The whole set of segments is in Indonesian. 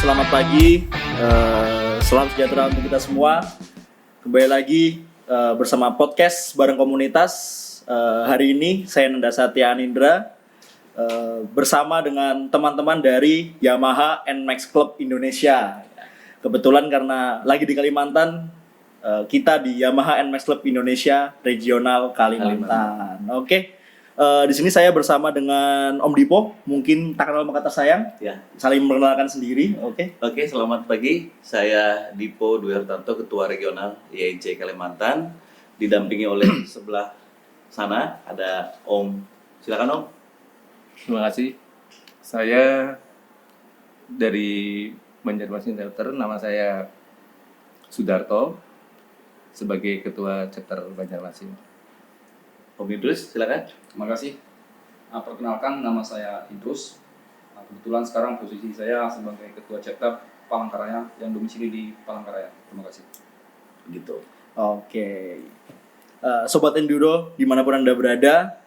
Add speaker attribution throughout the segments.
Speaker 1: selamat pagi, salam sejahtera untuk kita semua. Kembali lagi bersama podcast bareng komunitas. Hari ini saya Nanda Satya Anindra bersama dengan teman-teman dari Yamaha NMAX Club Indonesia. Kebetulan karena lagi di Kalimantan, kita di Yamaha NMAX Club Indonesia Regional Kalimantan. Oke. Di sini saya bersama dengan Om Dipo, mungkin tak kenal maka tak sayang.
Speaker 2: Ya.
Speaker 1: Saling memperkenalkan sendiri, oke?
Speaker 2: Oke, selamat pagi. Saya Dipo Dwi Hartanto, Ketua Regional YNC Kalimantan. Didampingi oleh sebelah sana ada Om. Silakan Om.
Speaker 3: Terima kasih. Saya dari Banjarmasin Chapter, nama saya Sudarto sebagai Ketua Chapter Banjarmasin.
Speaker 2: Om Idrus, silakan.
Speaker 4: Terima kasih. Perkenalkan, nama saya Idrus. Kebetulan sekarang posisi saya sebagai Ketua Chapter Palangkaraya yang domisili di Palangkaraya. Terima kasih.
Speaker 2: Gitu.
Speaker 1: Oke. Sobat Enduro, dimanapun Anda berada,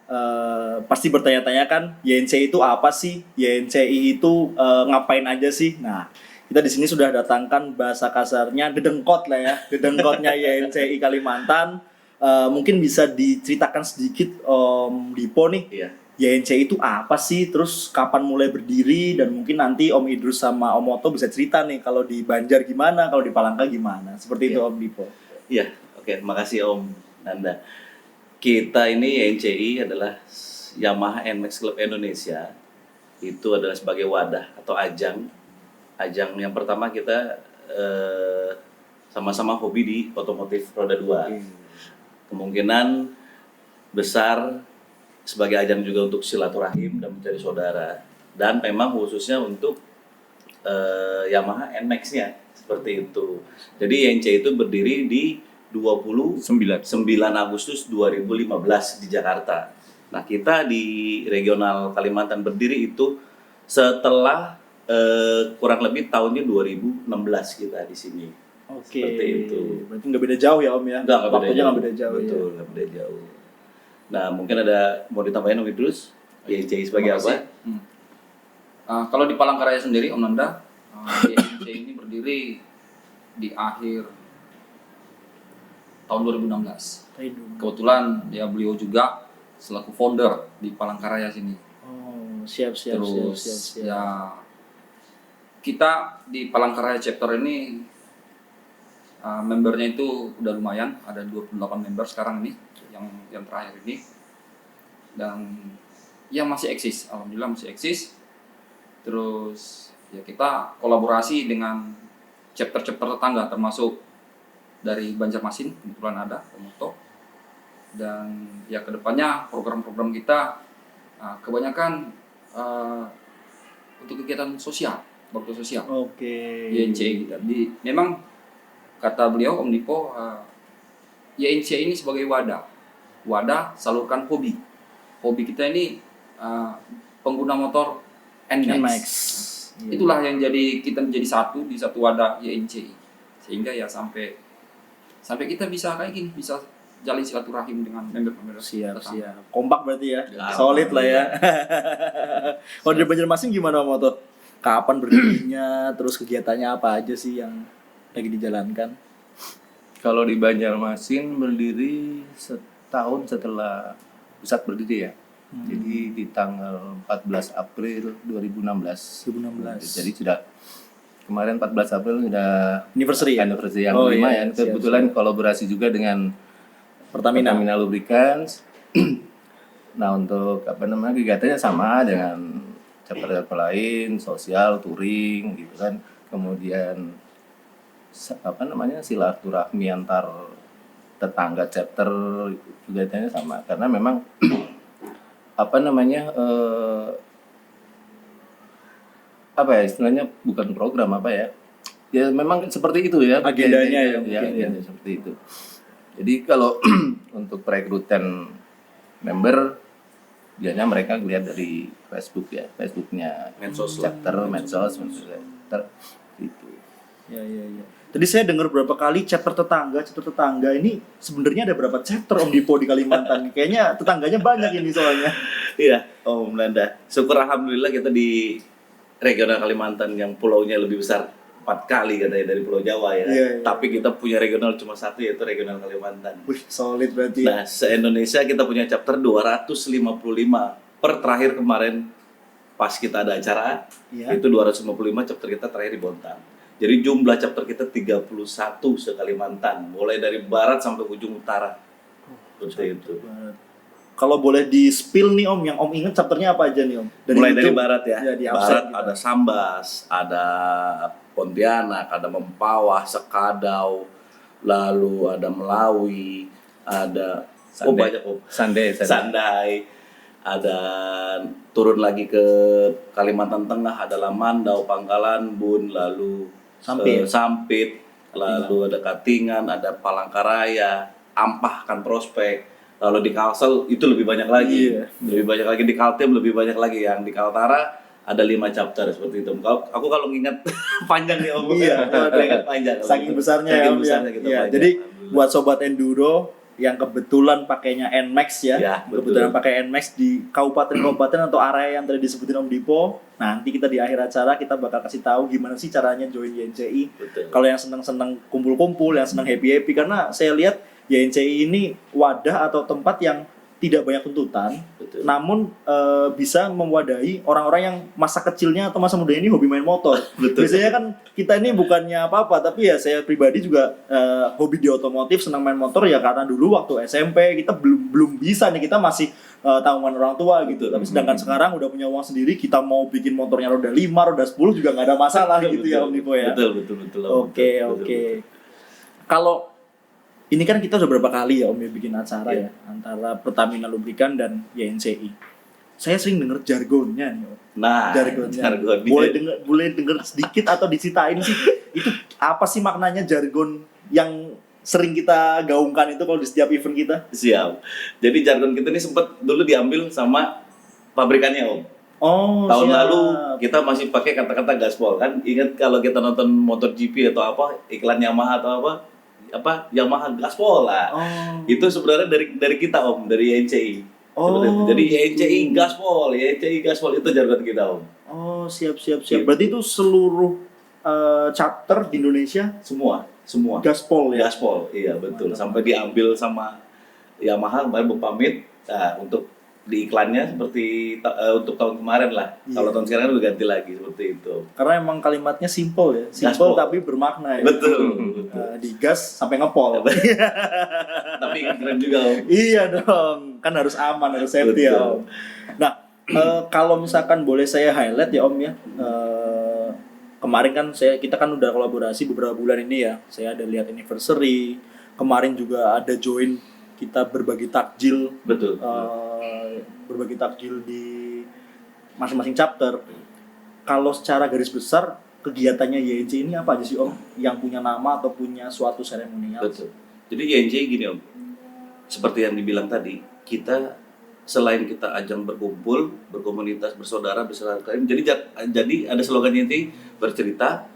Speaker 1: pasti bertanya-tanya kan, YNCI itu apa sih? YNCI itu ngapain aja sih? Nah, kita di sini sudah datangkan bahasa kasarnya dedengkot lah ya, dedengkotnya YNCI Kalimantan. Mungkin bisa diceritakan sedikit Om Dipo nih,
Speaker 2: Iya.
Speaker 1: YNCI itu apa sih? Terus kapan mulai berdiri? Dan mungkin nanti Om Idrus sama Om Oto bisa cerita nih, kalau di Banjar gimana, kalau di Palangka gimana? Seperti itu
Speaker 2: Iya.
Speaker 1: Om Dipo.
Speaker 2: Iya, oke. Terima kasih Om Nanda. Kita ini YNCI adalah Yamaha NMAX Club Indonesia. Itu adalah sebagai wadah atau ajang. Ajang yang pertama kita sama-sama hobi di otomotif roda 2. Kemungkinan besar sebagai ajang juga untuk silaturahim dan mencari saudara, dan memang khususnya untuk Yamaha NMAX-nya seperti itu. Jadi YNC itu berdiri di 29 Agustus 2015 di Jakarta. Nah, kita di regional Kalimantan berdiri itu setelah kurang lebih tahunnya 2016 kita di sini.
Speaker 1: Oke.
Speaker 2: Seperti itu.
Speaker 1: Berarti nggak beda jauh ya Om ya? Waktunya nggak beda jauh.
Speaker 2: Betul, nggak beda jauh. Nah, mungkin ada mau ditambahin Om Idrus? YNCI sebagai
Speaker 4: Terima kasih.
Speaker 2: apa?
Speaker 4: Kalau di Palangkaraya sendiri, Om Nanda, YNC ini berdiri di akhir tahun 2016. Kebetulan beliau juga selaku founder di Palangkaraya sini.
Speaker 1: Oh, siap.
Speaker 4: Terus ya, kita di Palangkaraya Chapter ini membernya itu udah lumayan, ada 28 member sekarang ini yang terakhir ini, dan ya masih eksis, alhamdulillah masih eksis. Terus ya kita kolaborasi dengan chapter-chapter tetangga, termasuk dari Banjarmasin kebetulan ada Komodo, dan ya kedepannya program-program kita kebanyakan untuk kegiatan sosial, bakti sosial.
Speaker 1: Oke.
Speaker 4: YNC kita memang kata beliau Om Dipo, YNC ini sebagai wadah salurkan hobi kita ini, pengguna motor NMAX. Itulah yang kita menjadi satu di satu wadah YNC, sehingga ya sampai kita bisa kayak gini, bisa jalin silaturahim dengan member-member.
Speaker 1: Siap. Kompak berarti ya. Solid lah ya. Kalau di Banjarmasin gimana Om Oto? Kapan berdirinya? Terus kegiatannya apa aja sih yang lagi dijalankan?
Speaker 3: Kalau di Banjarmasin berdiri setahun setelah pusat berdiri ya. Jadi di tanggal 14 April 2016. Jadi sudah kemarin 14 April sudah
Speaker 1: Anniversary
Speaker 3: yang kelima ya. Kebetulan
Speaker 1: siap.
Speaker 3: kolaborasi juga dengan
Speaker 1: Pertamina
Speaker 3: Lubricants. Nah, untuk kegiatannya sama dengan chapter lain, sosial, touring gitu kan. Kemudian silaturahmi antar tetangga chapter kegiatannya sama, karena memang istilahnya bukan program ya memang seperti itu ya
Speaker 1: agendanya
Speaker 3: ya seperti itu. Jadi kalau untuk perekrutan member biasanya mereka lihat dari Facebooknya
Speaker 2: Medsos
Speaker 3: chapter, medsos itu.
Speaker 1: Ya. Tadi saya dengar berapa kali chapter tetangga ini sebenarnya ada berapa chapter Om Dipo di Kalimantan? Kayaknya tetangganya banyak ini soalnya.
Speaker 2: Iya, Om Nanda. Syukur alhamdulillah kita di regional Kalimantan yang pulaunya lebih besar 4 kali katanya dari Pulau Jawa ya.
Speaker 1: Iya, iya.
Speaker 2: Tapi kita punya regional cuma satu, yaitu regional Kalimantan.
Speaker 1: Wih, solid berarti.
Speaker 2: Nah, se-Indonesia kita punya chapter 255. Per terakhir kemarin pas kita ada acara,
Speaker 1: Iya.
Speaker 2: itu 255 chapter kita terakhir di Bontang. Jadi jumlah chapter kita 31 se-Kalimantan, mulai dari barat sampai ujung utara. Seperti itu.
Speaker 1: Kalau boleh di spill nih Om, yang Om inget chapternya apa aja nih Om?
Speaker 2: Mulai dari
Speaker 1: ujung-
Speaker 2: barat ya.
Speaker 1: Ya, di
Speaker 2: Barat
Speaker 1: absen gitu.
Speaker 2: ada Sambas, ada Pontianak, ada Mempawah, Sekadau, lalu ada Melawi, ada
Speaker 3: Sandai.
Speaker 2: banyak
Speaker 3: Sandai.
Speaker 2: Sandai, ada turun lagi ke Kalimantan Tengah, ada Lamandau, Pangkalan Bun, lalu
Speaker 1: Sampit.
Speaker 2: Sampit, lalu ada Katingan, ada Palangkaraya, Ampah kan Prospek. Lalu di Kalsel itu lebih banyak lagi,
Speaker 1: Iya.
Speaker 2: lebih banyak lagi di Kaltim, lebih banyak lagi yang di Kaltara ada 5 chapter seperti itu. Aku kalau nginget panjang nih Om.
Speaker 1: Iya, waduh.
Speaker 2: Ingat panjang.
Speaker 1: Saking besarnya ya
Speaker 2: Saking
Speaker 1: Om ya.
Speaker 2: besarnya kita
Speaker 1: Iya,
Speaker 2: panjang.
Speaker 1: jadi
Speaker 2: Alhamdulillah.
Speaker 1: buat sobat enduro yang kebetulan pakainya NMAX ya,
Speaker 2: Ya,
Speaker 1: kebetulan
Speaker 2: betul.
Speaker 1: pakai NMAX di kabupaten-kabupaten atau area yang tadi disebutin Om Dipo, nanti kita di akhir acara kita bakal kasih tahu gimana sih caranya join YNCI.
Speaker 2: Betul.
Speaker 1: Kalau yang senang-senang kumpul-kumpul, yang senang happy-happy, karena saya lihat YNCI ini wadah atau tempat yang tidak banyak tuntutan,
Speaker 2: Betul.
Speaker 1: namun bisa mewadahi orang-orang yang masa kecilnya atau masa mudanya ini hobi main motor.
Speaker 2: Betul.
Speaker 1: Biasanya kan kita ini bukannya apa-apa, tapi ya saya pribadi juga hobi di otomotif, senang main motor ya karena dulu waktu SMP kita belum bisa nih, kita masih tanggungan orang tua gitu. Tapi sedangkan sekarang udah punya uang sendiri, kita mau bikin motornya roda 5, roda 10 juga nggak ada masalah gitu ya Om Dipo ya.
Speaker 2: Betul.
Speaker 1: Oke.
Speaker 2: Betul.
Speaker 1: Kalau ini kan kita udah berapa kali ya Om ya bikin acara
Speaker 2: Iya.
Speaker 1: ya antara Pertamina Lubrikan dan YNCI. Saya sering denger jargonnya nih Om.
Speaker 2: Nah,
Speaker 1: Jargonnya.
Speaker 2: jargon.
Speaker 1: Boleh denger sedikit atau diceritain sih itu apa sih maknanya jargon yang sering kita gaungkan itu kalau di setiap event kita?
Speaker 2: Siap. Jadi jargon kita ini sempat dulu diambil sama pabrikannya Om.
Speaker 1: Oh,
Speaker 2: Tahun
Speaker 1: siap.
Speaker 2: lalu kita masih pakai kata-kata gaspol kan. Ingat kalau kita nonton MotoGP atau apa iklan Yamaha atau apa Yamaha gaspol lah.
Speaker 1: Oh.
Speaker 2: Itu sebenarnya dari kita Om, dari YNCI.
Speaker 1: Oh,
Speaker 2: Seperti itu. Jadi
Speaker 1: gitu.
Speaker 2: YNCI gaspol itu jargon kita Om.
Speaker 1: Oh, siap.
Speaker 2: Gitu.
Speaker 1: Berarti itu seluruh chapter di Indonesia
Speaker 2: Semua
Speaker 1: gaspol ya.
Speaker 2: gaspol, iya betul.
Speaker 1: Mantap,
Speaker 2: Sampai diambil sama Yamaha kemarin berpamit. Nah, untuk di iklannya seperti untuk tahun kemarin lah.
Speaker 1: Iya.
Speaker 2: Kalau tahun sekarang udah ganti lagi seperti itu.
Speaker 1: Karena emang kalimatnya simple ya.
Speaker 2: Gaspol.
Speaker 1: Simple tapi bermakna ya.
Speaker 2: Betul.
Speaker 1: Digas sampai ngepol.
Speaker 2: Tapi keren juga Om.
Speaker 1: Iya dong, kan harus aman, harus safety ya
Speaker 2: Betul.
Speaker 1: Om. Nah, kalau misalkan boleh saya highlight ya Om ya, kemarin kan kita kan udah kolaborasi beberapa bulan ini ya. Saya ada lihat anniversary, kemarin juga ada join kita berbagi takjil,
Speaker 2: Betul.
Speaker 1: berbagi takjil di masing-masing chapter. Kalau secara garis besar kegiatannya YNC ini apa aja sih Om? Yang punya nama atau punya suatu seremonial?
Speaker 2: Betul. Jadi YNCI gini Om, seperti yang dibilang tadi, kita selain kita ajang berkumpul, berkomunitas, bersaudara, bersilaturahim, jadi ada slogan YNCI bercerita,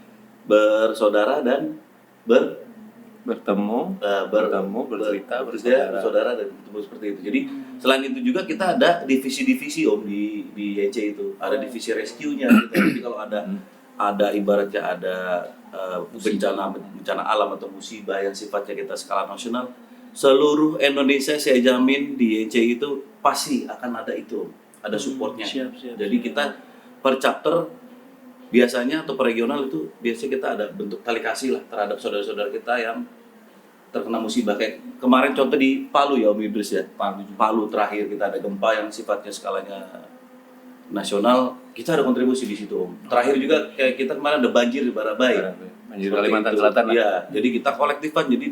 Speaker 2: bersaudara dan
Speaker 3: Bertemu, bercerita,
Speaker 2: bersaudara dan bertemu seperti itu. Jadi selain itu juga kita ada divisi-divisi Om di YNCI itu, ada divisi rescue-nya. Gitu. Jadi kalau ada ibaratnya ada bencana alam atau musibah yang sifatnya kita skala nasional, seluruh Indonesia saya jamin di YNCI itu pasti akan ada itu, ada supportnya.
Speaker 1: Siap.
Speaker 2: Jadi kita per chapter biasanya atau per regional itu biasanya kita ada bentuk tali kasih lah terhadap saudara-saudara kita yang terkena musibah. Kayak kemarin contoh di Palu ya Om Idris ya. Palu terakhir kita ada gempa yang sifatnya skalanya nasional, kita ada kontribusi di situ Om. Terakhir juga kayak kita kemarin ada banjir di Barabai.
Speaker 3: Banjir
Speaker 2: Seperti
Speaker 3: Kalimantan
Speaker 2: itu.
Speaker 3: Selatan lah.
Speaker 2: Iya, jadi kita kolektifan. Jadi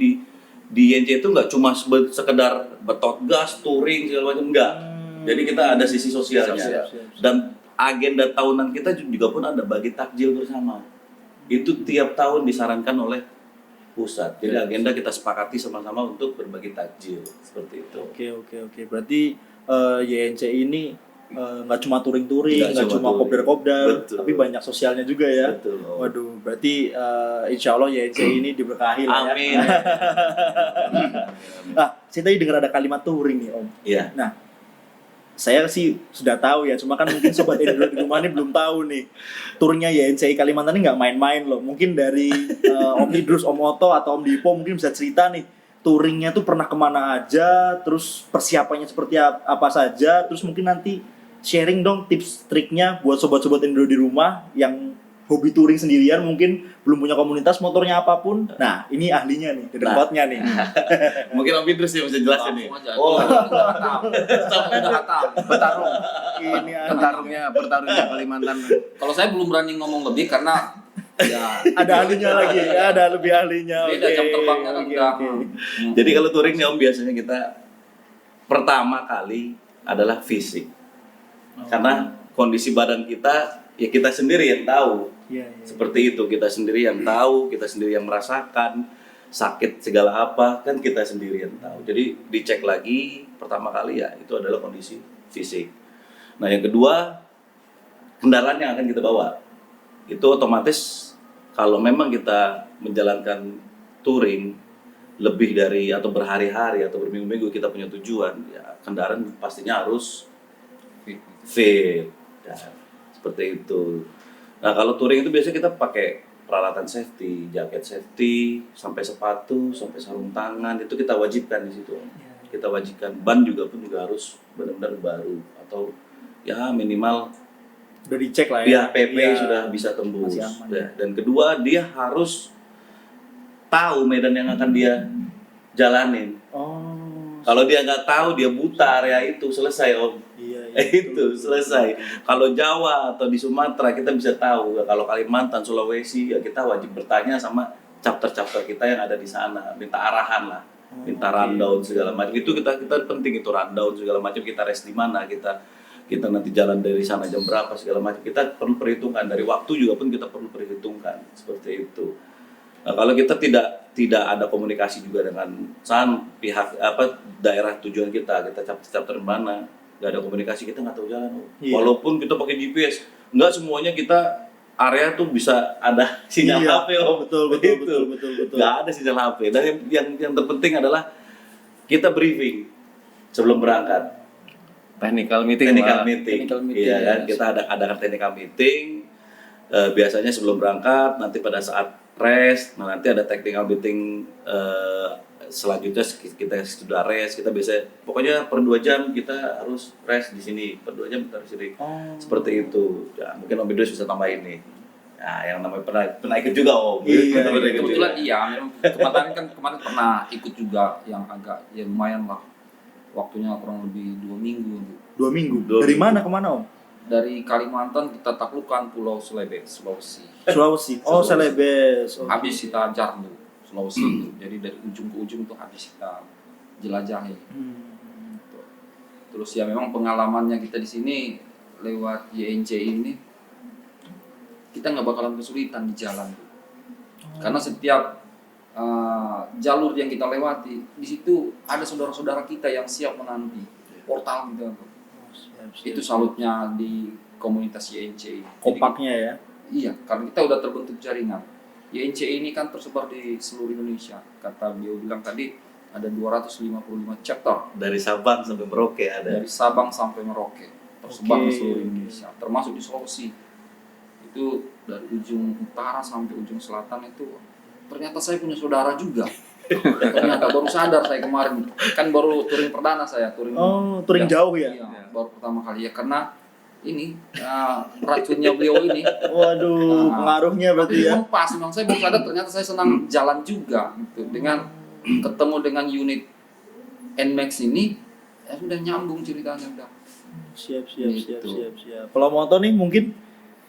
Speaker 2: di YNC itu nggak cuma sekedar betot gas, touring segala macam, enggak. Jadi kita ada sisi sosialnya.
Speaker 3: Sosial.
Speaker 2: Dan agenda tahunan kita juga pun ada bagi takjil bersama. Itu tiap tahun disarankan oleh pusat. Jadi agenda kita sepakati sama-sama untuk berbagi takjil seperti itu.
Speaker 1: Oke. Berarti YNC ini nggak cuma touring-touring,
Speaker 2: Nggak
Speaker 1: nggak
Speaker 2: cuma
Speaker 1: cuma
Speaker 2: touring.
Speaker 1: kopdar-kopdar,
Speaker 2: Betul.
Speaker 1: tapi banyak sosialnya juga ya.
Speaker 2: Betul. Om.
Speaker 1: Waduh, berarti insya Allah YNC ini diberkahi lah ya.
Speaker 2: Amin.
Speaker 1: Nah, saya tadi dengar ada kalimat touring nih Om.
Speaker 2: Iya.
Speaker 1: Nah, saya sih sudah tahu ya, cuma kan mungkin sobat Endro di rumah ini belum tahu nih. Turnya YNCI Kalimantan ini nggak main-main loh. Mungkin dari Om Idrus, Om Oto atau Om Dipo mungkin bisa cerita nih, touringnya tuh pernah kemana aja, terus persiapannya seperti apa saja, terus mungkin nanti sharing dong tips triknya buat sobat-sobat Endro di rumah yang hobi touring sendirian, mungkin belum punya komunitas motornya apapun. Nah, ini ahlinya nih, dedengkotnya nih.
Speaker 2: Mungkin Om Idrus yang bisa jelasin nih.
Speaker 4: Langsung aja.
Speaker 2: Oh,
Speaker 4: Udah hatam.
Speaker 3: Petarung.
Speaker 1: Ini ahli.
Speaker 3: Pertarungnya Kalimantan.
Speaker 4: Kalau saya belum berani ngomong lebih karena ya
Speaker 1: Ada ahlinya lagi, ya, ada lebih ahlinya.
Speaker 4: beda jam terbangnya kan
Speaker 1: Oke,
Speaker 4: udah.
Speaker 1: oke.
Speaker 2: jadi kalau touring nih Om, biasanya kita pertama kali adalah fisik. Karena kondisi badan kita ya kita sendiri yang tahu.
Speaker 1: Iya, iya.
Speaker 2: Seperti itu, kita sendiri yang tahu, kita sendiri yang merasakan sakit segala apa, kan kita sendiri yang tahu. Jadi dicek lagi pertama kali ya itu adalah kondisi fisik. Nah yang kedua, kendaraan yang akan kita bawa. Itu otomatis kalau memang kita menjalankan touring lebih dari atau berhari-hari atau berminggu-minggu kita punya tujuan, ya kendaraan pastinya harus fit. Ya, seperti itu. Nah kalau touring itu biasanya kita pakai peralatan safety, jaket safety, sampai sepatu, sampai sarung tangan, itu kita wajibkan di situ. Kita wajibkan. Ban juga harus benar-benar baru atau ya minimal
Speaker 1: Udah dicek lah ya.
Speaker 2: PP
Speaker 1: Iya.
Speaker 2: sudah bisa tembus.
Speaker 1: Masih aman,
Speaker 2: Ya. Dan kedua dia harus tahu medan yang akan dia jalanin.
Speaker 1: Oh.
Speaker 2: Kalau dia nggak tahu, dia buta area itu, selesai Om.
Speaker 1: Iya,
Speaker 2: Itu selesai. Kalau Jawa atau di Sumatera kita bisa tahu. Kalau Kalimantan, Sulawesi ya kita wajib bertanya sama chapter-chapter kita yang ada di sana, minta arahan lah, minta rundown segala macam. Itu kita penting itu rundown segala macam. Kita rest di mana, kita nanti jalan dari sana jam berapa segala macam. Kita perlu perhitungkan dari waktu juga pun kita perlu perhitungkan seperti itu. Nah, kalau kita tidak ada komunikasi juga dengan pihak daerah tujuan kita chapter mana, nggak ada komunikasi, kita nggak tahu jalan.
Speaker 1: Iya.
Speaker 2: Walaupun kita pakai GPS, nggak semuanya kita area tuh bisa ada sinyal
Speaker 1: Iya.
Speaker 2: HP.
Speaker 1: Betul.
Speaker 2: Nggak ada sinyal HP. Dan yang terpenting adalah kita briefing sebelum berangkat.
Speaker 3: Technical meeting.
Speaker 2: Technical
Speaker 3: Pak.
Speaker 2: meeting.
Speaker 1: Technical meeting,
Speaker 2: Iya
Speaker 1: ya.
Speaker 2: kan, kita adakan technical meeting. Biasanya sebelum berangkat, nanti pada saat rest, nah nanti ada technical meeting selanjutnya kita sudah rest, kita biasa pokoknya per 2 jam kita harus rest di sini, per 2 jam kita harus di sini.
Speaker 1: Oh.
Speaker 2: Seperti itu. Ya, mungkin Om Idrus bisa tambahin nih. Nah, yang namanya pernah ikut juga Om.
Speaker 1: Iya,
Speaker 2: Pernah ikut
Speaker 4: Kebetulan
Speaker 2: juga.
Speaker 4: iya, memang kemarin pernah ikut juga yang agak ya lumayan lah. Waktunya kurang lebih 2 minggu.
Speaker 1: 2 minggu.
Speaker 2: Dua
Speaker 1: Dari
Speaker 2: minggu.
Speaker 1: mana ke mana, Om?
Speaker 4: Dari Kalimantan kita taklukkan Pulau Celebes, Sulawesi.
Speaker 1: Sulawesi. Oh, Celebes. Oh.
Speaker 4: Habis kita Jarlu, Sulawesi. Jadi dari ujung ke ujung tuh habis kita jelajahi. Terus ya memang pengalamannya kita di sini lewat YNC ini kita nggak bakalan kesulitan di jalan. Karena setiap jalur yang kita lewati di situ ada saudara-saudara kita yang siap menanti portal gitu. Itu salutnya di komunitas YNC.
Speaker 1: Kompaknya ya.
Speaker 4: Iya, karena kita udah terbentuk jaringan. YNC ini kan tersebar di seluruh Indonesia. Kata beliau bilang tadi ada 255 chapter
Speaker 2: Dari Sabang sampai Merauke ada.
Speaker 4: dari Sabang sampai Merauke, tersebar di
Speaker 1: Oke.
Speaker 4: seluruh Indonesia, termasuk di Sulawesi. Itu dari ujung utara sampai ujung selatan itu ternyata saya punya saudara juga. Ternyata baru sadar saya kemarin, kan baru touring perdana saya, touring.
Speaker 1: Oh, touring jauh ya?
Speaker 4: Iya, baru pertama kali ya karena ini racunnya beliau ini.
Speaker 1: Waduh, pengaruhnya berarti ya.
Speaker 4: Memang pas, memang saya baru sadar ternyata saya senang jalan juga gitu. Dengan ketemu dengan unit NMAX ini, ya sudah nyambung ceritanya udah.
Speaker 1: Siap.
Speaker 4: Gitu.
Speaker 1: Kalau moto nih mungkin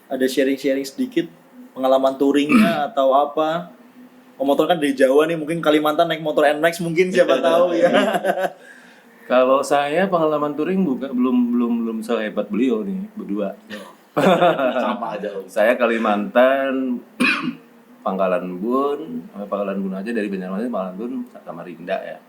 Speaker 1: ada sharing-sharing sedikit pengalaman touringnya atau apa. Om motor kan dari Jawa nih, mungkin Kalimantan naik motor NMAX mungkin siapa tahu ya.
Speaker 3: Kalau saya pengalaman touring belum sehebat beliau nih berdua.
Speaker 2: Sama aja Om.
Speaker 3: Saya Kalimantan, Pangkalan Bun aja dari Banjarmasin, Pangkalan Bun, Samarinda ya.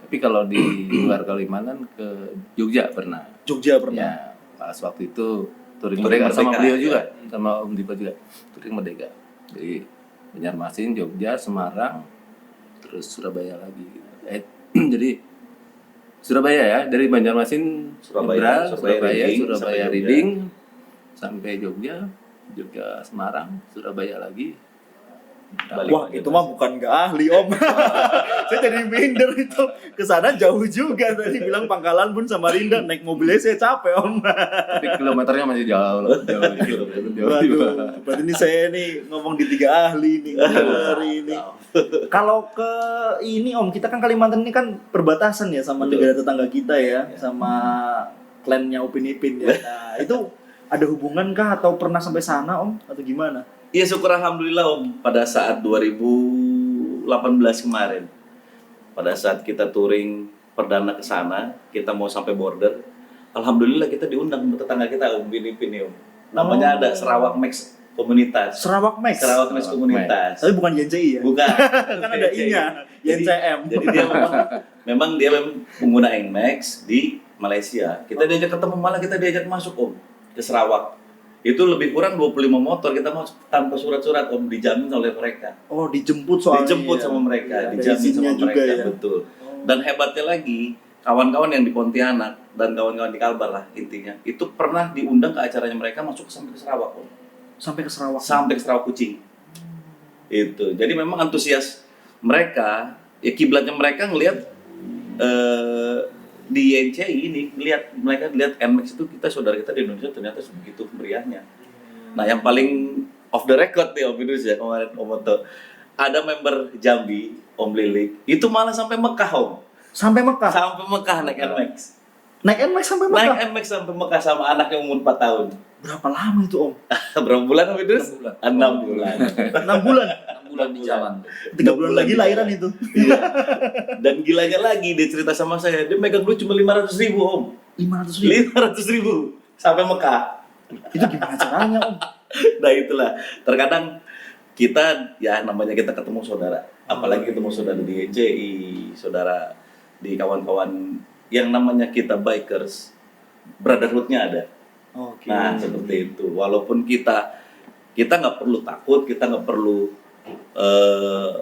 Speaker 3: Tapi kalau di luar Kalimantan ke Jogja pernah.
Speaker 1: Jogja pernah.
Speaker 3: Ya, pas waktu itu touring
Speaker 2: Touring
Speaker 3: Merdeka sama
Speaker 2: Merdeka,
Speaker 3: beliau
Speaker 2: ya.
Speaker 3: juga, sama Om Dipa juga. Touring Merdeka. Jadi Banjarmasin, Jogja, Semarang, terus Surabaya lagi. Jadi Surabaya ya, dari Banjarmasin,
Speaker 2: Surabaya,
Speaker 3: nyebrang,
Speaker 2: Surabaya, Reading,
Speaker 3: Surabaya
Speaker 2: sampai Jogja.
Speaker 3: Reading, sampai Jogja, Jogja Semarang, Surabaya lagi.
Speaker 2: Balik
Speaker 1: Wah,
Speaker 2: lagi,
Speaker 1: itu
Speaker 2: Mas.
Speaker 1: mah bukan nggak ahli om. Saya jadi minder itu. Kesana jauh juga tadi bilang Pangkalan pun Samarinda, naik mobilnya saya capek om.
Speaker 3: Tapi kilometernya masih jauh, jauh.
Speaker 1: Waduh, berarti ini saya nih ngomong di 3 ahli nih hari ini. Kalau ke ini om, kita kan Kalimantan ini kan perbatasan ya sama
Speaker 2: Betul.
Speaker 1: negara tetangga kita ya, sama klannya Upin Ipin ya. Nah, itu ada hubungan kah atau pernah sampai sana om atau gimana?
Speaker 2: Iya, syukur alhamdulillah Om, pada saat 2018 kemarin. Pada saat kita touring perdana ke sana, kita mau sampai border. Alhamdulillah kita diundang sama tetangga kita Om Binipin Om. Namanya ada Sarawak Max Komunitas.
Speaker 1: Sarawak Max.
Speaker 2: Sarawak Max Komunitas.
Speaker 1: Tapi bukan YNCI ya?
Speaker 2: Bukan.
Speaker 1: Kan ada I-nya, YNCM.
Speaker 2: Jadi dia memang dia pengguna Nmax di Malaysia. Kita diajak ketemu, malah kita diajak masuk Om ke Sarawak. Itu lebih kurang 25 motor kita mau tanpa surat-surat Om, dijamin oleh mereka.
Speaker 1: Oh, dijemput soalnya.
Speaker 2: Dijemput
Speaker 1: ya.
Speaker 2: sama mereka,
Speaker 1: Ya, ada
Speaker 2: dijamin
Speaker 1: izinnya
Speaker 2: sama
Speaker 1: juga
Speaker 2: mereka,
Speaker 1: ya.
Speaker 2: betul. Dan hebatnya lagi, kawan-kawan yang di Pontianak dan kawan-kawan di Kalbar lah intinya, itu pernah diundang ke acaranya mereka masuk sampai ke Sarawak Om.
Speaker 1: Sampai ke Sarawak.
Speaker 2: Sampai ke Sarawak Kucing. Itu. Jadi memang antusias mereka, ya kiblatnya mereka ngelihat di YNCI ini, mereka lihat Nmax itu kita saudara kita di Indonesia ternyata sebegitu meriahnya. Nah, yang paling off the record nih Om Idrus ya kemarin Om Oto, ada member Jambi Om Lilik itu malah sampai Mekah Om.
Speaker 1: Sampai Mekah.
Speaker 2: Sampai Mekah naik Nmax.
Speaker 1: Naik Nmax sampai Mekah.
Speaker 2: Naik Nmax sampai Mekah sama anaknya umur 4 tahun.
Speaker 1: Berapa lama itu om?
Speaker 2: Berapa bulan Om Idrus?
Speaker 4: 6 bulan.
Speaker 2: 6 bulan.
Speaker 1: 6 bulan.
Speaker 4: 6 bulan di jalan.
Speaker 1: 3 bulan lagi lahiran itu.
Speaker 2: Iya. Dan gilanya lagi dia cerita sama saya, dia megang duit cuma 500.000 Om.
Speaker 1: 500.000.
Speaker 2: 500.000 sampai Mekah.
Speaker 1: Itu gimana caranya om?
Speaker 2: Nah itulah, terkadang kita ya namanya kita ketemu saudara, apalagi ketemu saudara di YNCI, saudara di kawan-kawan yang namanya kita bikers, brotherhood-nya ada.
Speaker 1: Oke.
Speaker 2: Nah seperti itu, walaupun kita nggak perlu takut, kita nggak perlu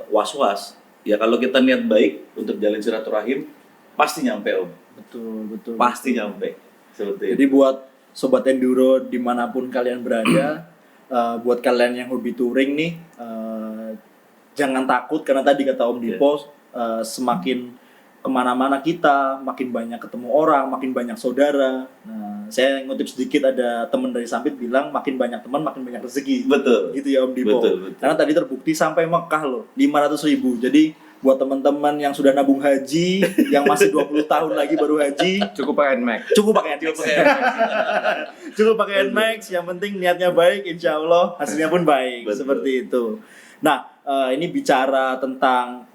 Speaker 2: was-was. Ya kalau kita niat baik untuk jalin silaturahim, pasti nyampe Om,
Speaker 1: Betul.
Speaker 2: pasti nyampe. Seperti itu.
Speaker 1: Jadi buat sobat enduro dimanapun kalian berada, buat kalian yang hobi touring nih, jangan takut karena tadi kata Om Dipo, semakin kemana-mana kita, makin banyak ketemu orang, makin banyak saudara. Nah, saya ngutip sedikit, ada teman dari Sampit bilang makin banyak teman, makin banyak rezeki.
Speaker 2: Betul.
Speaker 1: Gitu ya Om Dipo.
Speaker 2: Betul.
Speaker 1: Karena tadi terbukti sampai Mekah loh, 500.000. Jadi buat teman-teman yang sudah nabung haji, yang masih 20 tahun lagi baru haji,
Speaker 3: Cukup pakai Nmax.
Speaker 1: cukup pakai Nmax. Cukup pakai Nmax, yang penting niatnya baik, insya Allah hasilnya pun baik.
Speaker 2: Betul.
Speaker 1: Seperti itu. Nah, ini bicara tentang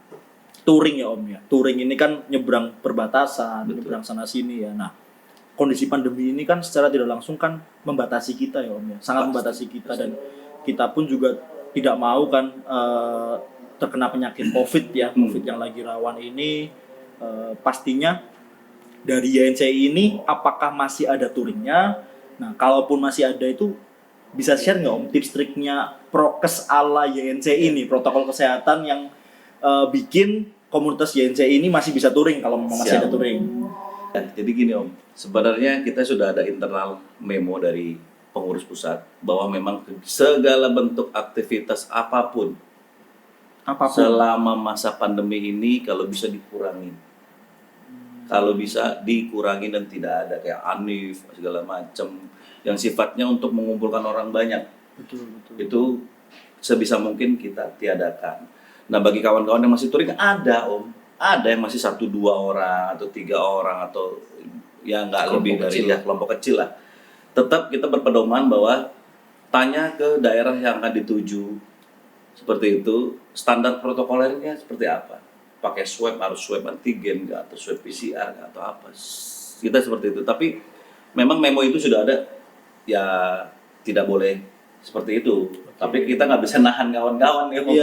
Speaker 1: touring ya Om ya. Touring ini kan nyebrang perbatasan,
Speaker 2: Betul.
Speaker 1: nyebrang sana sini ya. Nah, kondisi pandemi ini kan secara tidak langsung kan membatasi kita ya Om ya. Sangat
Speaker 2: Pasti.
Speaker 1: membatasi kita, dan kita pun juga tidak mau kan terkena penyakit COVID ya, COVID yang lagi rawan ini. Pastinya dari YNCI ini apakah masih ada touringnya? Nah, kalaupun masih ada itu bisa share nggak Om tips triknya prokes ala YNCI ini, protokol kesehatan yang bikin komunitas YNCI ini masih bisa touring kalau memang masih
Speaker 2: Siap.
Speaker 1: ada touring.
Speaker 2: Jadi gini Om, sebenarnya kita sudah ada internal memo dari pengurus pusat bahwa memang segala bentuk aktivitas apapun selama masa pandemi ini kalau bisa dikurangi. Kalau bisa dikurangi dan tidak ada kayak anif segala macam yang sifatnya untuk mengumpulkan orang banyak.
Speaker 1: Betul.
Speaker 2: Itu sebisa mungkin kita tiadakan. Nah bagi kawan-kawan yang masih touring ada Om, ada yang masih 1-2 orang atau 3 orang atau ya nggak
Speaker 3: Kelompok
Speaker 2: lebih dari
Speaker 3: kecil.
Speaker 2: ya kelompok kecil lah. Tetap kita berpedoman bahwa tanya ke daerah yang akan dituju seperti itu, standar protokolernya seperti apa. Pakai swab, harus swab antigen nggak, atau swab PCR nggak, atau apa. Kita seperti itu. Tapi memang memo itu sudah ada, ya tidak boleh seperti itu. Tapi kita nggak bisa nahan kawan-kawan ya. Om.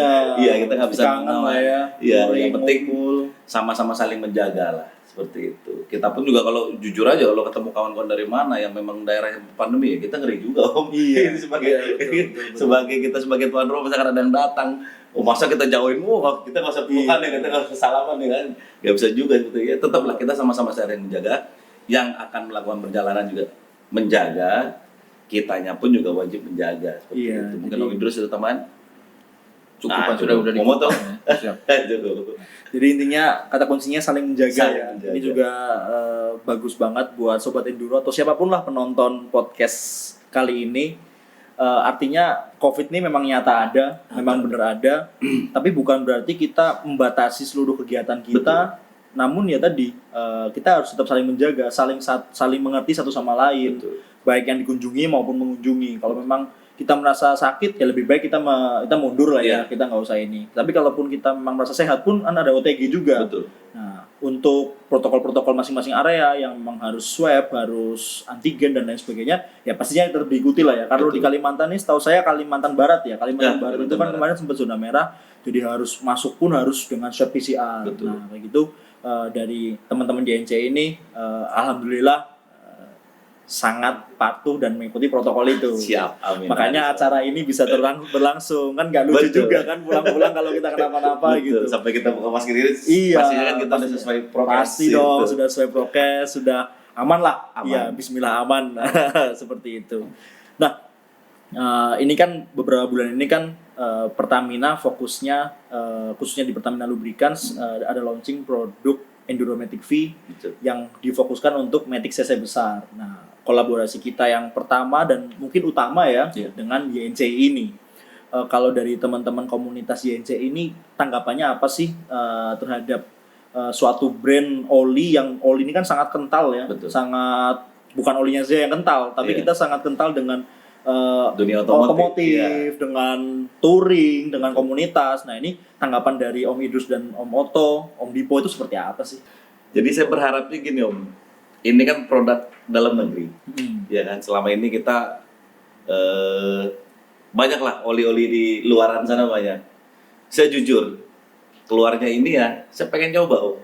Speaker 2: Iya, kita nggak bisa
Speaker 1: kangen lah ya.
Speaker 2: Iya,
Speaker 1: Touring,
Speaker 2: yang penting
Speaker 1: ngumpul.
Speaker 2: sama-sama saling menjaga lah. Seperti itu. Kita pun juga kalau jujur aja kalau ketemu kawan-kawan dari mana yang memang daerah yang pandemi ya kita ngeri juga Om.
Speaker 1: Iya.
Speaker 2: Sebagai
Speaker 1: Iya, betul.
Speaker 2: sebagai kita sebagai tuan rumah misalkan ada yang datang Oh masa kita jauhin, kita nggak usah pelukan ya, kita nggak usah salaman ya kan? Nggak bisa juga gitu ya. Tetaplah kita sama-sama saling menjaga. Yang akan melakukan perjalanan juga menjaga, kitanya pun juga wajib menjaga. Seperti itu. Mungkin Om Idrus itu tambahan.
Speaker 4: Cukupan sudah
Speaker 2: Momo tuh.
Speaker 1: Jadi intinya kata kuncinya saling menjaga
Speaker 2: Saling
Speaker 1: ya.
Speaker 2: menjaga.
Speaker 1: Ini juga bagus banget buat sobat enduro atau siapapun lah penonton podcast kali ini. Artinya COVID ini memang nyata ada, memang benar ada, tapi bukan berarti kita membatasi seluruh kegiatan kita. Namun ya tadi kita harus tetap saling menjaga, saling mengerti satu sama lain, baik yang dikunjungi maupun mengunjungi. Kalau memang kita merasa sakit ya lebih baik kita mundur lah ya, kita nggak usah ini. Tapi kalaupun kita memang merasa sehat pun kan ada OTG juga.
Speaker 2: Betul.
Speaker 1: Nah, untuk protokol-protokol masing-masing area yang memang harus swab, harus antigen dan lain sebagainya, ya pastinya tetap diikuti lah ya. Kalau di Kalimantan ini, setahu saya Kalimantan Barat ya, Kalimantan Barat itu kan kemarin sempat zona merah, jadi harus masuk pun harus dengan swab PCR.
Speaker 2: Betul.
Speaker 1: Nah, kayak gitu dari teman-teman JNC ini, alhamdulillah sangat patuh dan mengikuti protokol itu.
Speaker 2: Siap, amin.
Speaker 1: Makanya acara ini bisa berlangsung, kan nggak lucu
Speaker 2: Betul.
Speaker 1: juga kan pulang-pulang kalau kita kenapa-napa gitu.
Speaker 2: Sampai kita buka masker ini,
Speaker 1: Iya,
Speaker 2: pastinya kan kita udah sesuai prokes.
Speaker 1: Pasti dong, sudah sesuai prokes, sudah aman lah.
Speaker 2: Aman.
Speaker 1: Iya, bismillah aman. Seperti itu. Nah, ini kan beberapa bulan ini kan Pertamina fokusnya khususnya di Pertamina Lubricants ada launching produk Enduromatic V
Speaker 2: Betul.
Speaker 1: yang difokuskan untuk matic cc besar. Nah, kolaborasi kita yang pertama dan mungkin utama ya dengan YNC ini. Kalau dari teman-teman komunitas YNC ini tanggapannya apa sih terhadap suatu brand oli yang oli ini kan sangat kental ya.
Speaker 2: Betul.
Speaker 1: Sangat bukan olinya saja yang kental, tapi kita sangat kental dengan
Speaker 2: dunia otomotif,
Speaker 1: dengan touring, dengan komunitas. Nah, ini tanggapan dari Om Idrus dan Om Otto, Om Dipo itu seperti apa sih?
Speaker 2: Jadi saya berharapnya gini Om, ini kan produk dalam negeri, ya kan. Selama ini kita banyak lah oli-oli di luaran sana banyak. Saya jujur, keluarnya ini ya, saya pengen coba Om,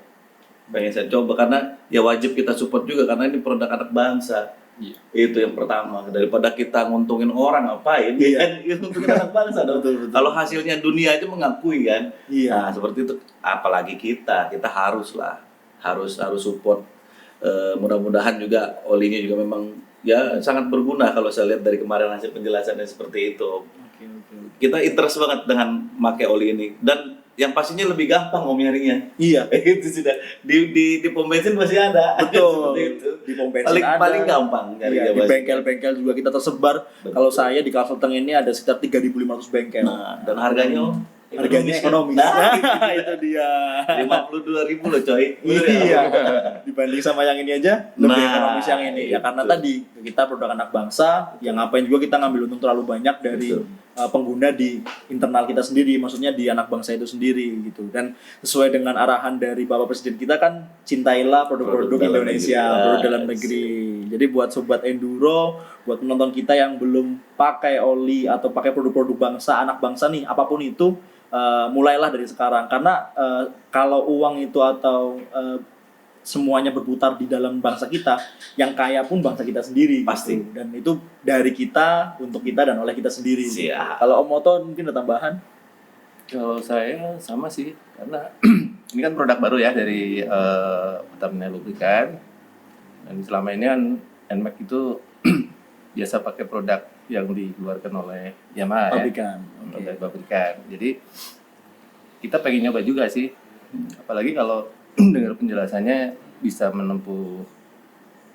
Speaker 2: pengen saya coba karena ya wajib kita support juga karena ini produk anak bangsa.
Speaker 4: Iya.
Speaker 2: Itu yang pertama, daripada kita nguntungin orang ngapain, ya kan? Nguntungin anak bangsa dong. Kalau hasilnya dunia itu mengakui kan.
Speaker 1: Iya.
Speaker 2: Nah, seperti itu apalagi kita harus support. Mudah-mudahan juga olinya juga memang ya sangat berguna kalau saya lihat dari kemarin hasil penjelasannya seperti itu.
Speaker 1: Oke.
Speaker 2: Kita interest banget dengan pakai oli ini dan yang pastinya lebih gampang Om nyarinya.
Speaker 1: Iya.
Speaker 2: Itu sudah di pom bensin masih ada.
Speaker 1: Betul.
Speaker 2: Seperti itu.
Speaker 1: Di pom bensin ada.
Speaker 2: Paling gampang
Speaker 1: Iya, di bengkel-bengkel juga kita tersebar.
Speaker 2: Betul.
Speaker 1: Kalau saya di Kalsel ini ada sekitar 3.500 bengkel.
Speaker 2: Nah, dan harganya Om,
Speaker 1: Harganya ekonomis.
Speaker 2: Nah,
Speaker 1: Itu dia.
Speaker 2: 52.000 loh coy.
Speaker 1: Iya. Dibanding sama yang ini aja lebih
Speaker 2: Nah,
Speaker 1: ekonomis yang ini. Ya karena
Speaker 2: itu.
Speaker 1: tadi kita produk anak bangsa, yang ngapain juga kita ngambil untung terlalu banyak dari
Speaker 2: Betul.
Speaker 1: pengguna di internal kita sendiri, maksudnya di anak bangsa itu sendiri gitu. Dan sesuai dengan arahan dari Bapak Presiden kita kan cintailah produk-produk
Speaker 2: Produk dalam
Speaker 1: Indonesia,
Speaker 2: negeri.
Speaker 1: produk dalam negeri. Jadi buat sobat enduro, buat penonton kita yang belum pakai oli atau pakai produk-produk bangsa, anak bangsa nih, apapun itu mulailah dari sekarang karena kalau uang itu atau semuanya berputar di dalam bangsa kita, yang kaya pun bangsa kita sendiri.
Speaker 2: Pasti.
Speaker 1: Gitu. Dan itu dari kita, untuk kita dan oleh kita sendiri.
Speaker 2: Siap.
Speaker 1: Kalau Om Otto mungkin ada tambahan?
Speaker 3: Kalau saya sama sih, karena ini kan produk baru ya dari Pertamina Lubrikan. Dan selama ini kan NMAX itu biasa pakai produk yang dikeluarkan oleh Yamaha
Speaker 1: Pabrikan.
Speaker 3: ya, produk pabrikan. Jadi kita pengen nyoba juga sih, apalagi kalau dengar penjelasannya bisa menempuh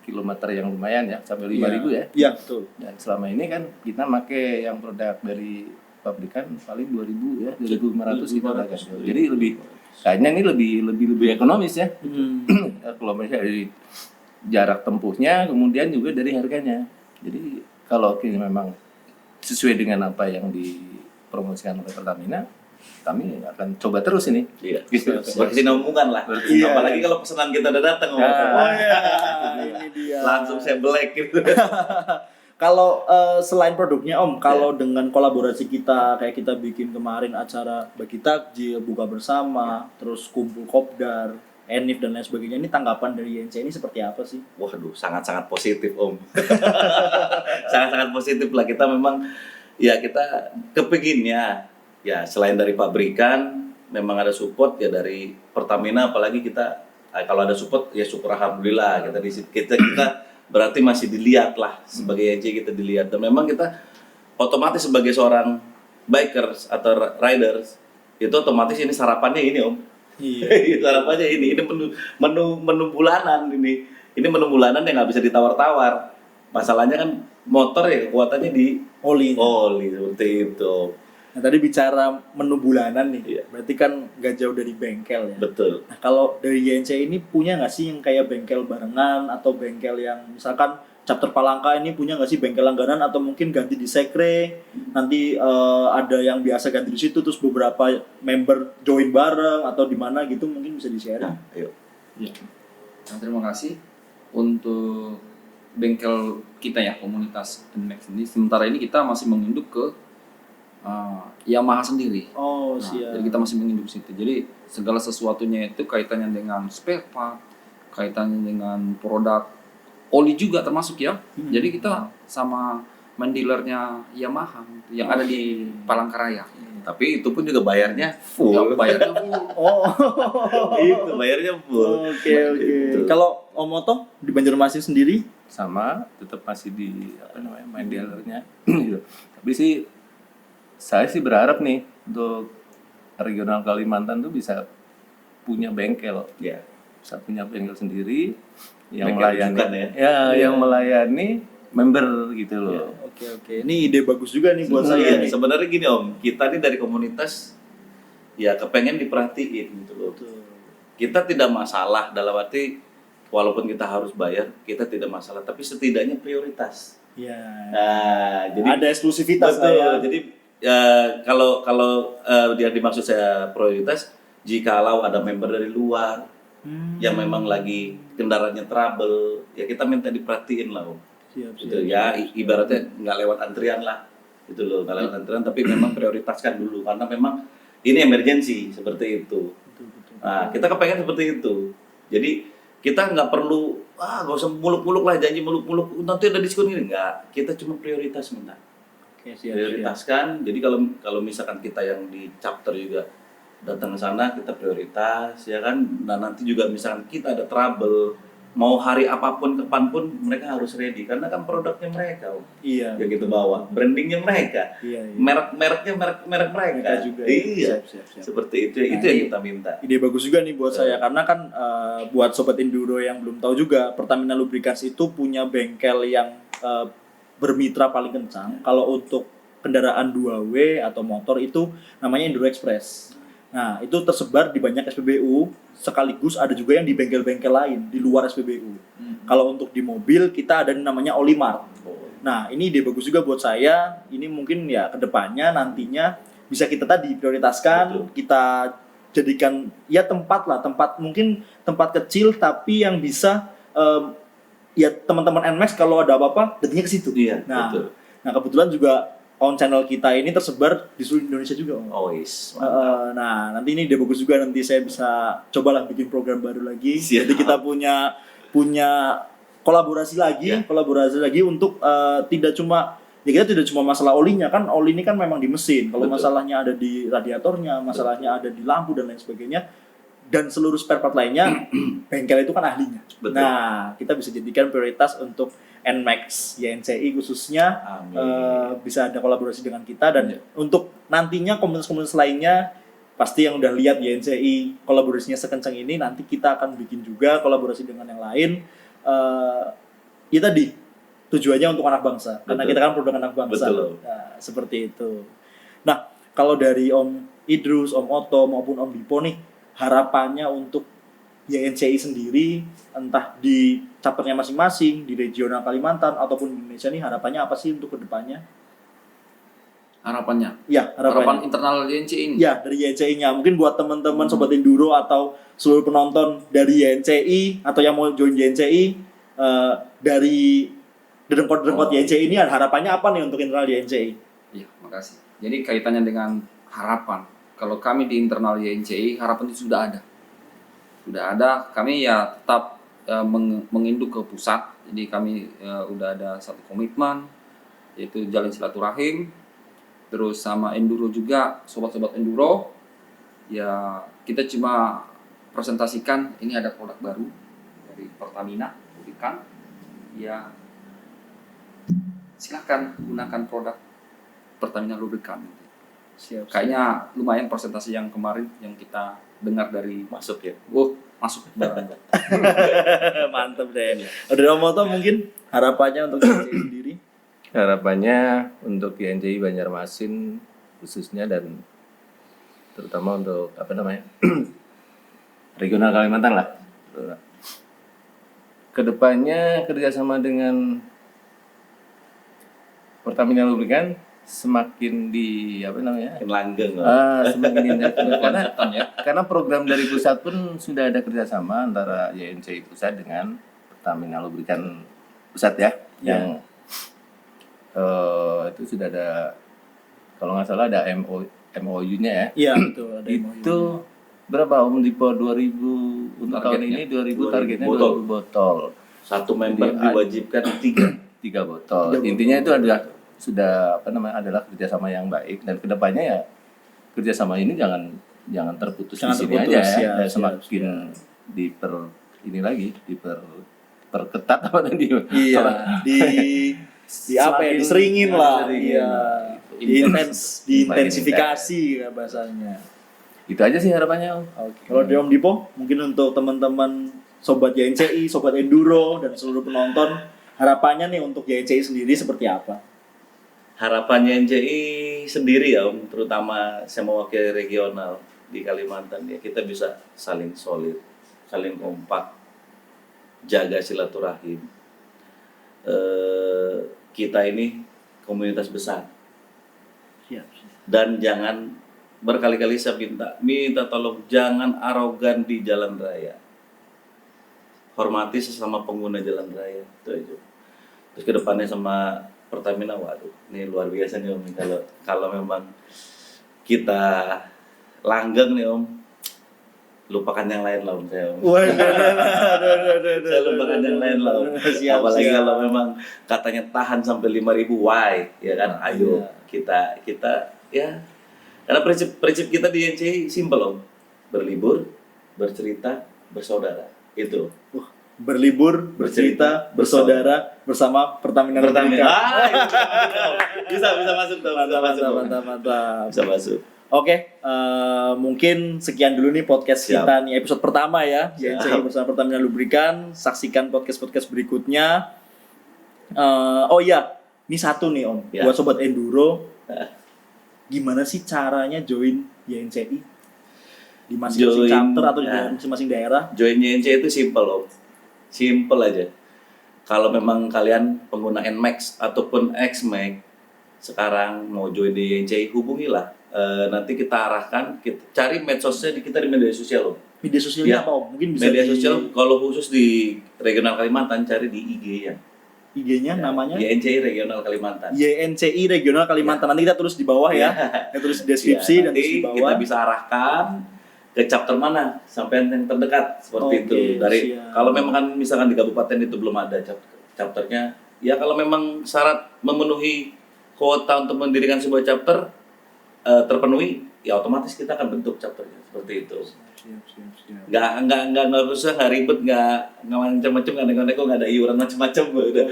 Speaker 3: kilometer yang lumayan ya, sampai 5.000 ya.
Speaker 1: Iya, betul.
Speaker 3: Dan selama ini kan kita pakai yang produk dari pabrikan paling 2.000 ya, 2.500 kita pakai. Jadi kayaknya ini lebih ekonomis ya. Kalau misalnya dari jarak tempuhnya, kemudian juga dari harganya. Jadi kalau ini memang sesuai dengan apa yang dipromosikan oleh Pertamina, kami akan coba terus ini.
Speaker 2: Iya.
Speaker 3: Gitu.
Speaker 2: Berkesinambungan lah.
Speaker 1: Iya.
Speaker 2: Apalagi kalau pesanan kita udah datang Om.
Speaker 1: Oh ya, ini dia.
Speaker 2: Langsung saya black gitu.
Speaker 1: Kalau selain produknya Om, kalau dengan kolaborasi kita kayak kita bikin kemarin acara bagi takjil, buka bersama, terus kumpul kopdar, Enif dan lain sebagainya, ini tanggapan dari YNC ini seperti apa sih?
Speaker 2: Waduh, sangat-sangat positif Om. Sangat-sangat positif lah, kita memang ya kita kepinginnya ya selain dari pabrikan memang ada support ya dari Pertamina, apalagi kita kalau ada support ya syukur alhamdulillah, kita berarti masih dilihat lah sebagai YNCI, kita dilihat, dan memang kita otomatis sebagai seorang bikers atau riders itu otomatis ini sarapannya ini Om.
Speaker 1: Iya.
Speaker 2: Sarapannya ini menu bulanan ini menu bulanan yang nggak bisa ditawar-tawar. Masalahnya kan motor ya kekuatannya di
Speaker 1: Oli.
Speaker 2: seperti itu.
Speaker 1: Nah, tadi bicara menu bulanan nih,
Speaker 2: Iya.
Speaker 1: berarti kan gak jauh dari bengkel ya.
Speaker 2: Betul.
Speaker 1: Nah, kalau dari YNCI ini punya nggak sih yang kayak bengkel barengan atau bengkel yang misalkan chapter Palangka ini punya nggak sih bengkel langganan atau mungkin ganti di sekre, nanti ada yang biasa ganti di situ terus beberapa member join bareng atau di mana gitu, mungkin bisa di-share.
Speaker 2: Nah, ayo.
Speaker 4: Nah, terima kasih untuk bengkel kita ya, komunitas NMAX ini. Sementara ini kita masih menginduk ke Yamaha sendiri.
Speaker 1: Oh,
Speaker 4: Nah,
Speaker 1: siap.
Speaker 4: jadi kita masih menginduk situ. Jadi segala sesuatunya itu kaitannya dengan spare part, kaitannya dengan produk oli juga termasuk ya. Jadi kita sama main dealernya Yamaha yang ada di Palangkaraya.
Speaker 2: Tapi itu pun juga bayarnya full.
Speaker 4: Ya, bayarnya full.
Speaker 1: Oh.
Speaker 2: Itu bayarnya full.
Speaker 1: Oke.
Speaker 2: Gitu.
Speaker 1: Kalau Om Oto di Banjarmasin sendiri?
Speaker 3: Sama, tetap masih di main dealernya. Gitu. Tapi sih saya sih berharap nih untuk regional Kalimantan tuh bisa punya bengkel,
Speaker 2: Ya.
Speaker 3: bisa punya bengkel sendiri yang
Speaker 2: Bengkel
Speaker 3: melayani,
Speaker 2: rujukan ya?
Speaker 3: yang melayani member gitu loh.
Speaker 1: Oke. Ini ide bagus juga nih buat saya
Speaker 2: Iya,
Speaker 1: nih.
Speaker 2: sebenarnya gini Om, kita nih dari komunitas ya kepengen diperhatiin gitu loh.
Speaker 1: Betul.
Speaker 2: Kita tidak masalah dalam arti walaupun kita harus bayar, kita tidak masalah, tapi setidaknya prioritas.
Speaker 1: Iya.
Speaker 2: Nah, jadi
Speaker 1: Ada eksklusivitas
Speaker 2: betul.
Speaker 1: lah ya.
Speaker 2: Jadi kalau dia dimaksud saya prioritas, jikalau ada member dari luar yang memang lagi kendaraannya trouble, ya kita minta diperhatiin lah Om.
Speaker 1: Siap.
Speaker 2: Gitu ya, ibaratnya nggak lewat antrian lah, gitu loh, nggak lewat antrian, tapi memang prioritaskan dulu karena memang ini emergency seperti itu. Nah, kita kepengen seperti itu. Jadi kita nggak perlu nggak usah muluk-muluk lah, janji muluk-muluk nanti ada diskon ini, nggak. Kita cuma prioritas minta.
Speaker 1: Oke, siap.
Speaker 2: Prioritaskan. Jadi kalau misalkan kita yang di chapter juga datang ke sana, kita prioritas ya kan. Nah, nanti juga misalkan kita ada trouble, mau hari apapun kapanpun mereka harus ready karena kan produknya mereka Om,
Speaker 1: Iya.
Speaker 2: yang kita bawa, brandingnya mereka,
Speaker 1: Iya.
Speaker 2: merek-mereknya merek mereka
Speaker 1: Mereka juga.
Speaker 2: iya.
Speaker 1: Siap.
Speaker 2: Seperti itu,
Speaker 1: Nah,
Speaker 2: itu yang
Speaker 1: ini-
Speaker 2: kita minta.
Speaker 1: Ide bagus juga nih buat saya karena kan buat sobat enduro yang belum tahu juga, Pertamina Lubricants itu punya bengkel yang bermitra paling kencang. Kalau untuk kendaraan 2W atau motor itu namanya Enduro Express. Nah, itu tersebar di banyak SPBU, sekaligus ada juga yang di bengkel-bengkel lain di luar SPBU. Kalau untuk di mobil kita ada yang namanya Olimart. Nah, ini ide bagus juga buat saya. Ini mungkin ya kedepannya nantinya bisa kita tadi prioritaskan, kita jadikan ya tempat mungkin tempat kecil tapi yang bisa ya teman-teman NMAX kalau ada apa-apa datangnya ke situ.
Speaker 2: Iya,
Speaker 1: Nah,
Speaker 2: betul.
Speaker 1: nah kebetulan juga on channel kita ini tersebar di seluruh Indonesia juga. Om.
Speaker 2: Always.
Speaker 1: Nah, nanti ini ide bagus juga, nanti saya bisa cobalah bikin program baru lagi.
Speaker 2: Siap.
Speaker 1: Jadi kita punya kolaborasi lagi untuk tidak cuma ya kita tidak cuma masalah olinya kan, oli ini kan memang di mesin. Kalau
Speaker 2: Betul.
Speaker 1: masalahnya ada di radiatornya, masalahnya ada di lampu dan lain sebagainya, dan seluruh spare part lainnya bengkel itu kan ahlinya.
Speaker 2: Betul.
Speaker 1: Nah, kita bisa jadikan prioritas untuk NMAX YNCI khususnya.
Speaker 2: Amin.
Speaker 1: Bisa ada kolaborasi dengan kita dan
Speaker 2: Iya.
Speaker 1: untuk nantinya komunitas-komunitas lainnya pasti yang udah lihat YNCI kolaborasinya sekencang ini, nanti kita akan bikin juga kolaborasi dengan yang lain. Ya tadi tujuannya untuk anak bangsa karena
Speaker 2: Betul.
Speaker 1: kita kan produk anak bangsa.
Speaker 2: Betul.
Speaker 1: Nah, seperti itu. Nah, kalau dari Om Idrus, Om Oto maupun Om Dipo nih, harapannya untuk YNCI sendiri entah di chapternya masing-masing di regional Kalimantan ataupun di Indonesia nih, harapannya apa sih untuk kedepannya?
Speaker 4: Harapannya.
Speaker 1: Ya,
Speaker 4: Harapan
Speaker 1: harapannya.
Speaker 4: internal YNCI ini.
Speaker 1: Ya, dari YNCI-nya. Mungkin buat teman-teman sobat enduro atau seluruh penonton dari YNCI atau yang mau join YNCI dari dedengkot-dedengkot YNCI ini, harapannya apa nih untuk internal YNCI?
Speaker 4: Iya, makasih. Jadi kaitannya dengan harapan. Kalau kami di internal YNCI, harapan itu sudah ada. Sudah ada, kami ya tetap menginduk ke pusat. Jadi kami udah ada satu komitmen, yaitu jalin silaturahim. terus sama enduro juga, sobat-sobat enduro. Ya kita cuma presentasikan ini ada produk baru dari Pertamina Lubrikan. Ya silakan gunakan produk Pertamina Lubrikan.
Speaker 1: Siap.
Speaker 4: Kayaknya lumayan presentasi yang kemarin yang kita dengar dari
Speaker 2: Masuk ya.
Speaker 4: masuk banget.
Speaker 1: Mantep deh. Dari Om Oto mungkin harapannya untuk YNCI sendiri.
Speaker 3: Harapannya untuk YNCI Banjarmasin khususnya dan terutama untuk regional Kalimantan lah. Kedepannya kerjasama dengan Pertamina Lubrikan semakin
Speaker 2: Makin langgeng.
Speaker 3: semakin intensif karena program dari pusat pun sudah ada kerjasama antara YNCI pusat dengan Pertamina Lubrikan pusat ya, yang itu sudah ada, kalau nggak salah ada MOU-nya ya.
Speaker 1: Iya betul. Ada
Speaker 3: Itu berapa Om Dipo 2000 untuk tahun ini 2000 targetnya 2000 botol.
Speaker 2: Satu member diwajibkan 3
Speaker 3: botol. Intinya itu adalah kerjasama yang baik, dan kedepannya ya kerjasama ini jangan terputus di sini aja ya. Dan semakin diperketat apa tadi?
Speaker 1: Iya. Di apa ya? Diseringin lah. Iya. Diintensifikasi ya bahasanya.
Speaker 3: Itu aja sih harapannya Om.
Speaker 1: Oke. Kalau di Om Dipo, mungkin untuk teman-teman sobat YNCI, sobat enduro dan seluruh penonton, harapannya nih untuk YNCI sendiri seperti apa?
Speaker 2: Harapannya YNCI sendiri ya Om, terutama saya mewakili regional di Kalimantan ya, kita bisa saling solid, saling kompak, jaga silaturahim. Kita ini komunitas besar. Dan jangan, berkali-kali saya minta tolong jangan arogan di jalan raya. Hormati sesama pengguna jalan raya, itu aja. Terus kedepannya sama Pertamina, waduh, ini luar biasa nih Om. Kalau memang kita langgeng nih Om, lupakan yang lain lah Om saya. Saya lupakan yang lain lah Om. Apalagi kalau memang katanya tahan sampai 5.000, why? Ya kan, ayo kita ya. Karena prinsip kita di YNCI simpel Om, berlibur, bercerita, bersaudara. Itu.
Speaker 1: Berlibur, bercerita, bersaudara bersama Pertamina Lubrikan.
Speaker 2: Bisa masuk tuh.
Speaker 1: Mantap.
Speaker 2: Bisa masuk.
Speaker 1: Oke, mungkin sekian dulu nih podcast
Speaker 2: Siap.
Speaker 1: kita nih episode pertama ya,
Speaker 2: Siap.
Speaker 1: YNCI bersama Pertamina Lubrikan. Saksikan podcast berikutnya. Oh iya, ini satu nih Om,
Speaker 2: Ya.
Speaker 1: buat sobat enduro. Gimana sih caranya join YNCI di masing-masing chapter atau di masing-masing daerah?
Speaker 2: Join YNCI itu simple Om. Simple aja. Kalau memang kalian pengguna NMAX ataupun XMAX sekarang mau join di YNCI, hubungilah. Nanti kita arahkan, kita cari medsosnya kita di media sosial Om.
Speaker 1: Media sosialnya
Speaker 2: Ya.
Speaker 1: apa Om? Mungkin bisa
Speaker 2: Media sosial kalau khusus di regional Kalimantan cari di IG-nya.
Speaker 1: IG-nya namanya
Speaker 2: YNCI Regional Kalimantan.
Speaker 1: YNCI Regional Kalimantan. Nanti kita tulis di bawah ya. Kita tulis di deskripsi dan
Speaker 2: nanti
Speaker 1: tulis di bawah.
Speaker 2: kita bisa arahkan ke chapter mana sampai yang terdekat seperti
Speaker 1: Oke,
Speaker 2: itu. Dari
Speaker 1: siap.
Speaker 2: kalau memang kan misalkan di kabupaten itu belum ada chapternya, ya kalau memang syarat memenuhi kuota untuk mendirikan sebuah chapter terpenuhi, ya otomatis kita akan bentuk chapternya seperti itu.
Speaker 1: Siap.
Speaker 2: Nggak usah, nggak ribet, nggak macam-macam, nggak neko-neko, nggak ada iuran macam-macam.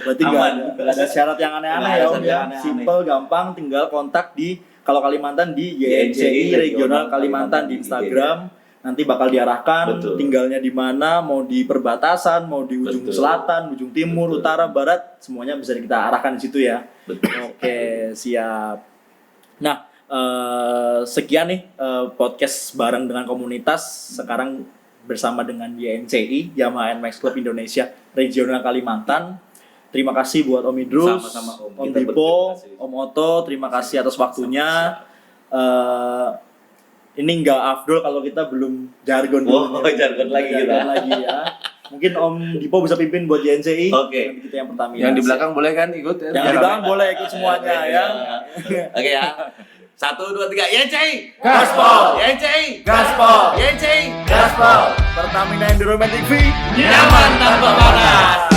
Speaker 1: Berarti nggak ada syarat yang aneh-aneh ya Om ya. Simple, gampang, tinggal kontak di, kalau Kalimantan di YNCI Regional Kalimantan di Instagram. Nanti bakal diarahkan.
Speaker 2: Betul.
Speaker 1: Tinggalnya di mana, mau di perbatasan, mau di ujung
Speaker 2: Betul.
Speaker 1: selatan, ujung timur,
Speaker 2: Betul.
Speaker 1: utara, barat, semuanya bisa kita arahkan di situ ya.
Speaker 2: Betul.
Speaker 1: Oke, siap. Nah, sekian nih podcast bareng dengan komunitas sekarang bersama dengan YNCI, Yamaha NMAX Club Indonesia Regional Kalimantan. Terima kasih buat Om Idrus,
Speaker 2: Sama-sama, Om.
Speaker 1: Om
Speaker 2: Kita
Speaker 1: Dipo,
Speaker 2: berterima kasih.
Speaker 1: Om Oto, terima kasih atas waktunya. Ini nggak afdol kalau kita belum jargon dulu.
Speaker 2: Jargon lagi kita.
Speaker 1: Jargon lagi ya. Mungkin Om Dipo bisa pimpin buat YNCI.
Speaker 2: Oke.
Speaker 1: Nanti kita yang Pertamina.
Speaker 3: Yang di belakang boleh kan ikut?
Speaker 1: Yang di belakang boleh ikut semuanya ya.
Speaker 2: Oke ya. 1, 2, 3, YNCI!
Speaker 1: Gaspol!
Speaker 2: YNCI!
Speaker 1: Gaspol!
Speaker 2: YNCI!
Speaker 1: Gaspol! Pertamina Enduromatic V.
Speaker 2: Nyaman tanpa batas!